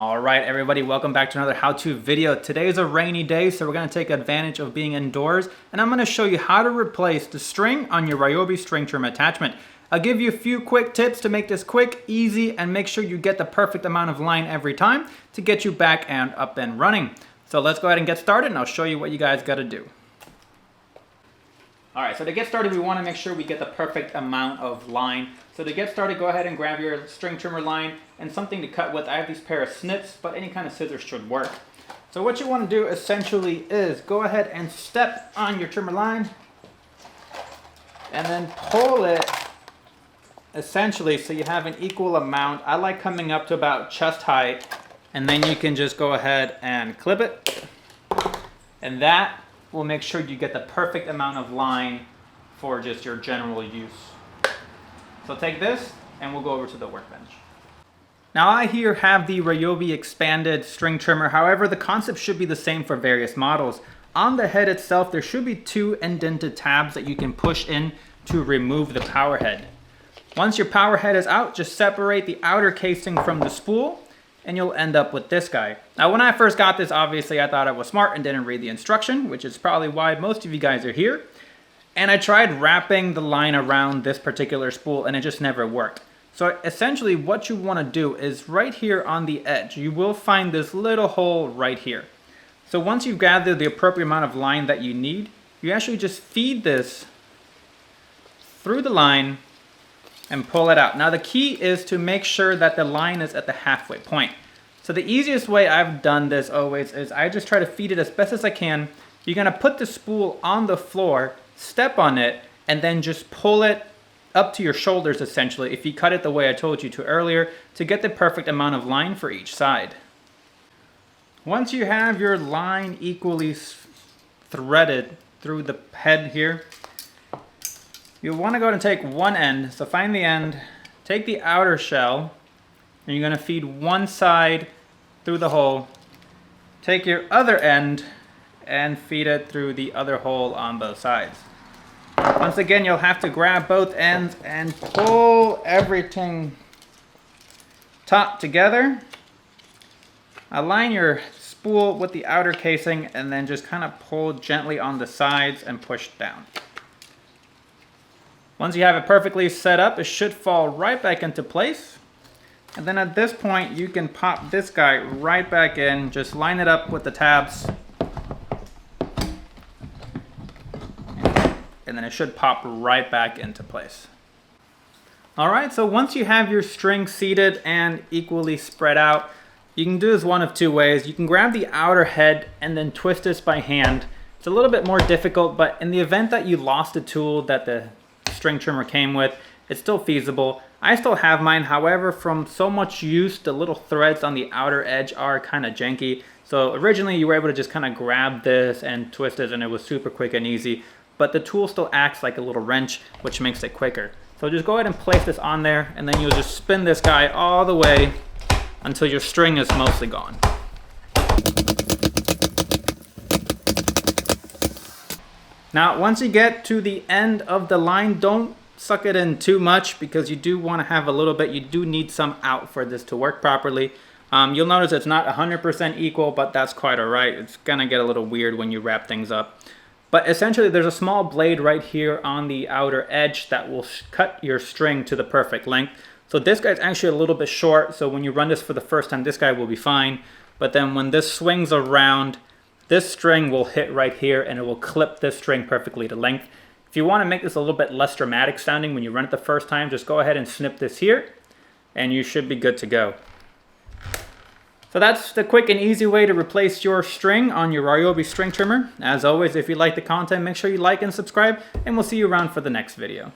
All right, everybody, welcome back to another how-to video. Today is a rainy day, so we're going to take advantage of being indoors, and I'm going to show you how to replace the string on your Ryobi String Trimmer attachment. I'll give you a few quick tips to make this quick, easy, and make sure you get the perfect amount of line every time to get you back and up and running. So let's go ahead and get started, and I'll show you what you guys got to do. All right, so to get started, we want to make sure we get the perfect amount of line. So to get started, go ahead and grab your string trimmer line and something to cut with. I have these pair of snips, but any kind of scissors should work. So what you want to do essentially is go ahead and step on your trimmer line and then pull it essentially so you have an equal amount. I like coming up to about chest height, and then you can just go ahead and clip it. And that will make sure you get the perfect amount of line for just your general use. So take this and we'll go over to the workbench. Now I here have the Ryobi expanded string trimmer. However, the concept should be the same for various models. On the head itself, there should be two indented tabs that you can push in to remove the power head. Once your power head is out, just separate the outer casing from the spool and you'll end up with this guy. Now when I first got this, obviously I thought I was smart and didn't read the instruction, which is probably why most of you guys are here. And I tried wrapping the line around this particular spool and it just never worked. So essentially what you want to do is right here on the edge, you will find this little hole right here. So once you've gathered the appropriate amount of line that you need, you actually just feed this through the line and pull it out. Now the key is to make sure that the line is at the halfway point. So the easiest way I've done this always is I just try to feed it as best as I can. You're gonna put the spool on the floor, step on it, and then just pull it up to your shoulders essentially, if you cut it the way I told you to earlier, to get the perfect amount of line for each side. Once you have your line equally threaded through the head here, you'll want to go and take one end. So find the end, take the outer shell, and you're going to feed one side through the hole. Take your other end and feed it through the other hole on both sides. Once again, you'll have to grab both ends and pull everything taut together. Align your spool with the outer casing and then just kind of pull gently on the sides and push down. Once you have it perfectly set up, it should fall right back into place. And then at this point, you can pop this guy right back in. Just line it up with the tabs. And then it should pop right back into place. All right, so once you have your string seated and equally spread out, you can do this one of two ways. You can grab the outer head and then twist this by hand. It's a little bit more difficult, but in the event that you lost a tool that the string trimmer came with, it's still feasible. I still have mine, however, from so much use, the little threads on the outer edge are kind of janky. So originally you were able to just kind of grab this and twist it and it was super quick and easy, but the tool still acts like a little wrench, which makes it quicker. So just go ahead and place this on there and then you'll just spin this guy all the way until your string is mostly gone. Now, once you get to the end of the line, don't suck it in too much because you do want to have a little bit, you do need some out for this to work properly. You'll notice it's not 100% equal, but that's quite all right. It's gonna get a little weird when you wrap things up. But essentially, there's a small blade right here on the outer edge that will cut your string to the perfect length. So this guy's actually a little bit short, so when you run this for the first time, this guy will be fine. But then when this swings around, this string will hit right here and it will clip this string perfectly to length. If you want to make this a little bit less dramatic sounding when you run it the first time, just go ahead and snip this here and you should be good to go. So that's the quick and easy way to replace your string on your Ryobi string trimmer. As always, if you like the content, make sure you like and subscribe, and we'll see you around for the next video.